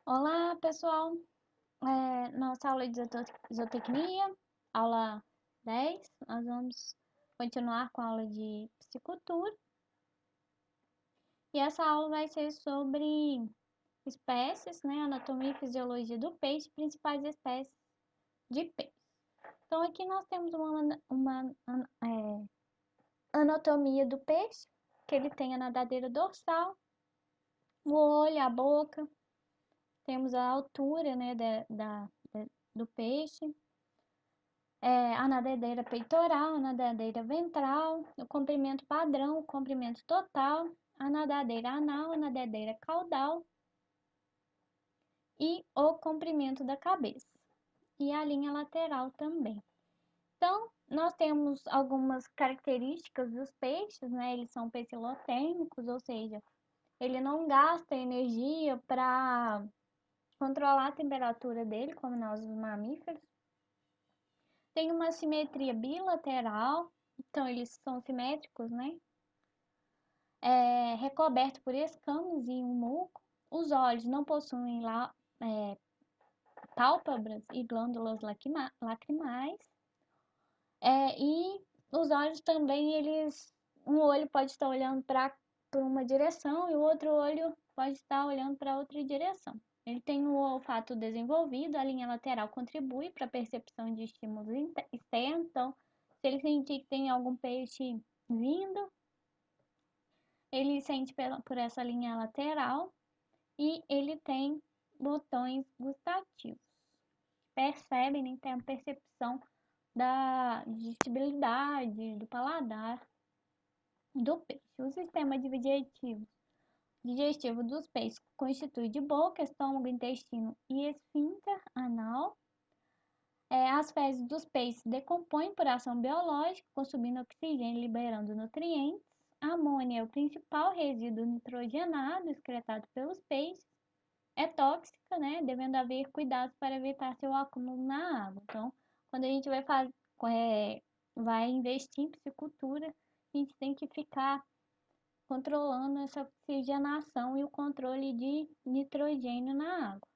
Olá, pessoal! Nossa aula de zootecnia, aula 10, nós vamos continuar com a aula de piscicultura. E essa aula vai ser sobre espécies, né? Anatomia e fisiologia do peixe, principais espécies de peixe. Então, aqui nós temos uma anatomia do peixe, que ele tem a nadadeira dorsal, o olho, a boca, temos a altura, né, do peixe, a nadadeira peitoral, a nadadeira ventral, o comprimento padrão, o comprimento total, a nadadeira anal, a nadadeira caudal e o comprimento da cabeça. E a linha lateral também. Então, nós temos algumas características dos peixes, né? Eles são pecilotérmicos, ou seja, ele não gasta energia para controlar a temperatura dele, como nós os mamíferos. Tem uma simetria bilateral, então eles são simétricos, né? Recoberto por escamas e um muco. Os olhos não possuem pálpebras e glândulas lacrimais. E os olhos também, um olho pode estar olhando para uma direção e o outro olho pode estar olhando para outra direção. Ele tem o olfato desenvolvido, a linha lateral contribui para a percepção de estímulos externos. Então, se ele sentir que tem algum peixe vindo, ele sente por essa linha lateral e ele tem botões gustativos. Percebem, né? Tem a percepção da digestibilidade, do paladar do peixe. O sistema digestivo dos peixes constitui de boca, estômago, intestino e esfíncter anal. As fezes dos peixes decompõem por ação biológica, consumindo oxigênio e liberando nutrientes. A amônia é o principal resíduo nitrogenado excretado pelos peixes. É tóxica, né? Devendo haver cuidados para evitar seu acúmulo na água. Então, quando a gente vai investir em piscicultura, a gente tem que ficar controlando essa oxigenação e o controle de nitrogênio na água.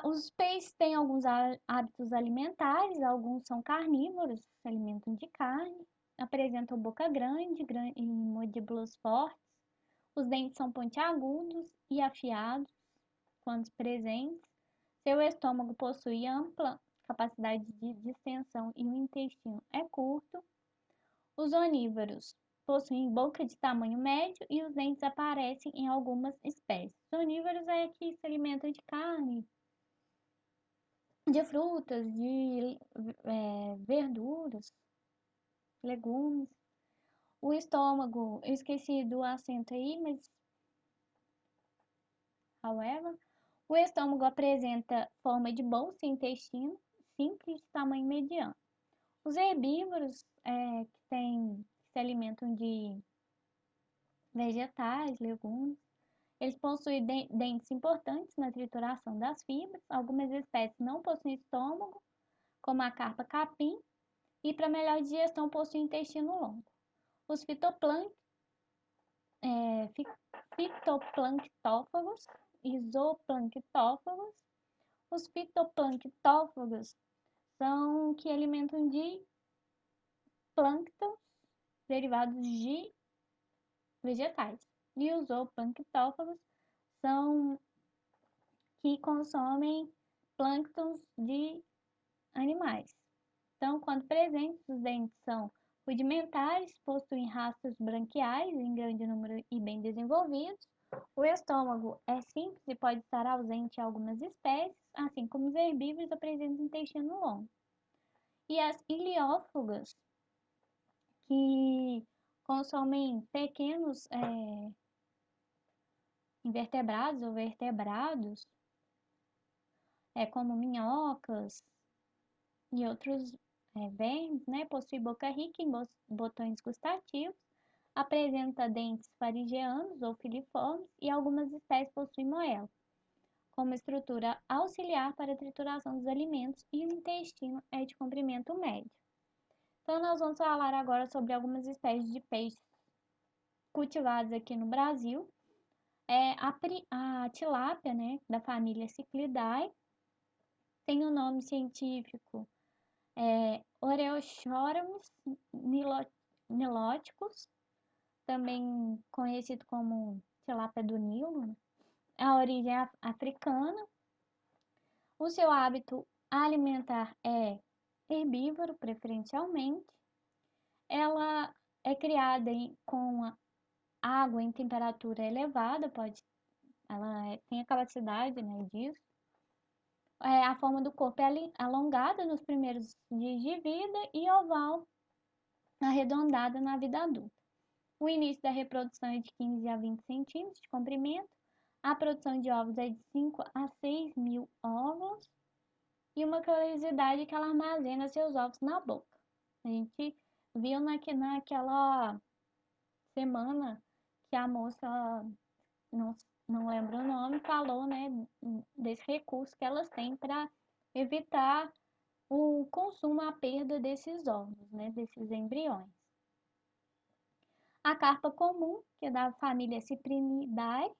Os peixes têm alguns hábitos alimentares, alguns são carnívoros, se alimentam de carne, apresentam boca grande e mandíbulas fortes, os dentes são pontiagudos e afiados quando presentes, seu estômago possui ampla capacidade de distensão e o intestino é curto. Os onívoros possuem boca de tamanho médio e os dentes aparecem em algumas espécies. Os onívoros é que se alimentam de carne, de frutas, de verduras, legumes. O estômago, eu esqueci do acento aí, mas however, o estômago apresenta forma de bolsa e intestino simples de tamanho mediano. Os herbívoros que se alimentam de vegetais, legumes, eles possuem dentes importantes na trituração das fibras. Algumas espécies não possuem estômago, como a carpa capim, e para melhor digestão possuem intestino longo. Os fitoplanctófagos e zooplanctófagos. Os fitoplanctófagos são que alimentam de plânctons derivados de vegetais. E os zooplanctófagos são que consomem plânctons de animais. Então, quando presentes, os dentes são rudimentares, possuem rastros branquiais em grande número e bem desenvolvidos. O estômago é simples e pode estar ausente em algumas espécies, assim como os herbívoros apresentam intestino longo. E as iliófagas, que consomem pequenos invertebrados ou vertebrados, como minhocas e outros vermes, né? Possui boca rica em botões gustativos, apresenta dentes faringeanos ou filiformes e algumas espécies possuem moela, como estrutura auxiliar para a trituração dos alimentos, e o intestino é de comprimento médio. Então, nós vamos falar agora sobre algumas espécies de peixes cultivados aqui no Brasil. A tilápia, né, da família Cichlidae, tem o nome científico Oreochorus niloticus, também conhecido como tilápia do Nilo, né? A origem é africana. O seu hábito alimentar é herbívoro, preferencialmente. Ela é criada com água em temperatura elevada, tem a capacidade, né, disso. A forma do corpo é alongada nos primeiros dias de vida e oval, arredondada na vida adulta. O início da reprodução é de 15 a 20 centímetros de comprimento. A produção de ovos é de 5 a 6 mil ovos. E uma curiosidade é que ela armazena seus ovos na boca. A gente viu naquela semana que a moça, não, não lembro o nome, falou, né, desse recurso que elas têm para evitar o consumo, a perda desses ovos, né, desses embriões. A carpa comum, que é da família Cyprinidae,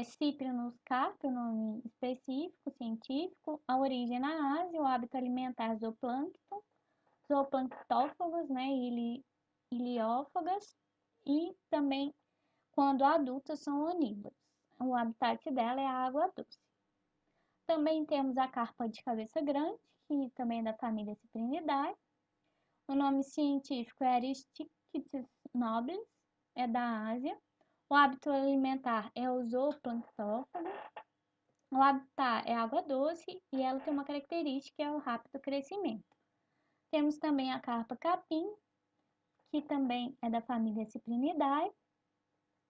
Cyprinus carpa, o nome específico, científico, a origem na Ásia, o hábito alimentar zooplâncton, zooplanctófagos, né, iliófagas, e também, quando adultas, são onívoros. O habitat dela é a água doce. Também temos a carpa de cabeça grande, que também é da família Cyprinidae. O nome científico é Aristichthys nobilis, é da Ásia. O hábito alimentar é o zooplanctófago. O habitat é água doce e ela tem uma característica que é o rápido crescimento. Temos também a carpa capim, que também é da família Cyprinidae.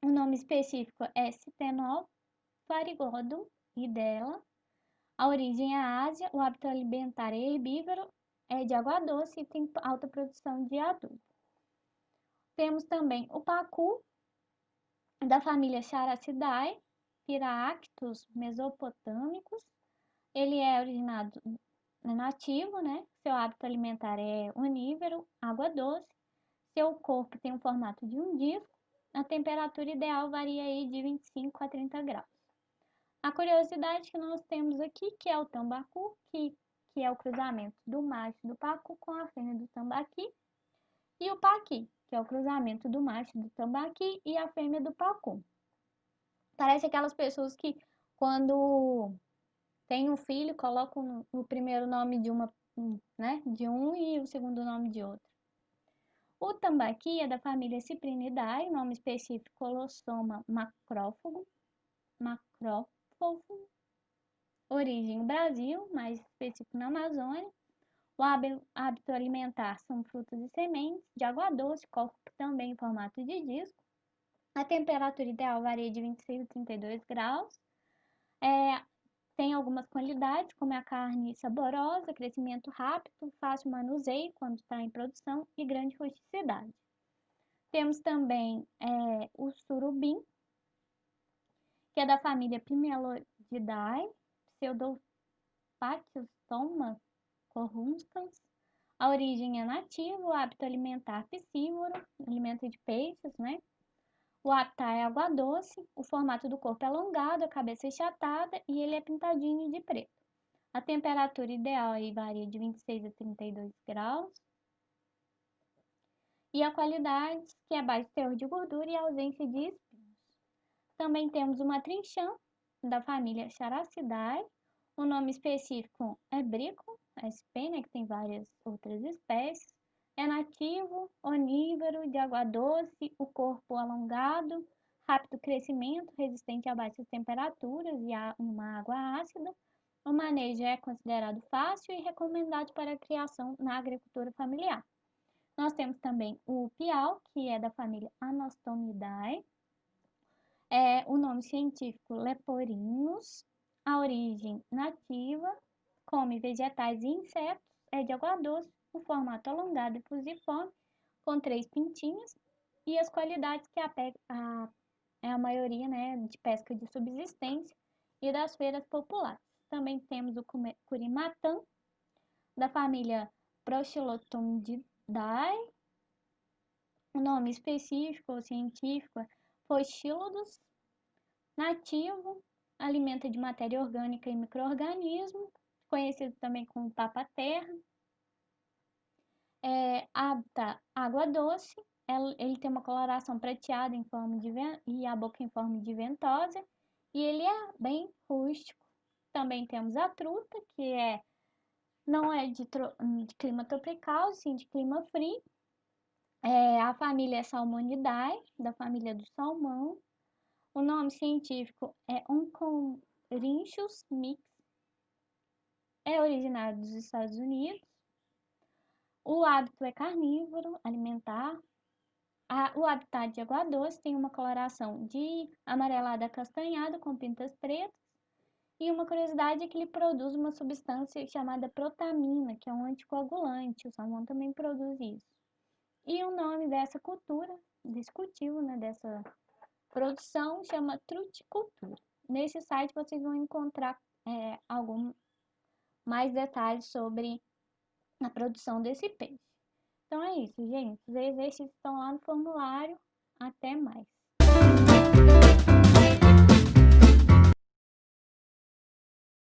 O nome específico é Ctenopharyngodon e dela. A origem é a Ásia, o hábito alimentar é herbívoro, é de água doce e tem alta produção de adubo. Temos também o pacu, da família Characidae, Pyrrhactus mesopotâmicus. Ele é nativo, né? Seu hábito alimentar é onívoro, água doce. Seu corpo tem o formato de um disco. A temperatura ideal varia aí de 25 a 30 graus. A curiosidade que nós temos aqui, que é o tambacu, que é o cruzamento do macho do pacu com a fêmea do tambaqui, e o paqui, que é o cruzamento do macho do tambaqui e a fêmea do pacu. Parece aquelas pessoas que, quando tem um filho, colocam o primeiro nome de de um e o segundo nome de outro. O tambaqui é da família Cyprinidae, nome específico Colossoma macrófago, origem Brasil, mais específico na Amazônia. O hábito alimentar são frutas e sementes, de água doce, corpo também em formato de disco. A temperatura ideal varia de 26 a 32 graus. Tem algumas qualidades, como a carne saborosa, crescimento rápido, fácil manuseio quando está em produção e grande rusticidade. Temos também o surubim, que é da família Pimelodidae, Pseudopatiostoma corruscans. A origem é nativa, o hábito alimentar piscívoro, alimento de peixes, né? O habitat é água doce, o formato do corpo é alongado, a cabeça é achatada e ele é pintadinho de preto. A temperatura ideal aí varia de 26 a 32 graus. E a qualidade, que é baixo teor de gordura e ausência de espinhos. Também temos uma trinchã, da família Characidae. O nome específico é brico, SP, né, que tem várias outras espécies. É nativo, onívoro, de água doce, o corpo alongado, rápido crescimento, resistente a baixas temperaturas e uma água ácida. O manejo é considerado fácil e recomendado para a criação na agricultura familiar. Nós temos também o piau, que é da família Anostomidae. O nome científico Leporinus. A origem nativa, come vegetais e insetos, é de água doce, o formato alongado e fusiforme, com 3 pintinhos, e as qualidades que é a maioria, né, de pesca de subsistência e das feiras populares. Também temos o curimatã, da família Prochilotungidae, o nome específico ou científico é Phoshilodus, nativo, alimenta de matéria orgânica e micro-organismos, conhecido também como papa-terra. Habita água doce, ele tem uma coloração prateada em forma de e a boca em forma de ventosa, e ele é bem rústico. Também temos a truta, que não é de clima tropical, sim de clima frio. A família é Salmonidae, da família do salmão. O nome científico é Oncorhynchus mix. É originário dos Estados Unidos. O hábito é carnívoro, alimentar. O habitat de água doce tem uma coloração de amarelada acastanhada com pintas pretas. E uma curiosidade é que ele produz uma substância chamada protamina, que é um anticoagulante. O salmão também produz isso. E o nome dessa cultura, desse cultivo, né, dessa produção, chama truticultura. Nesse site vocês vão encontrar algum mais detalhes sobre a produção desse peixe. Então é isso, gente. Os exercícios estão lá no formulário. Até mais.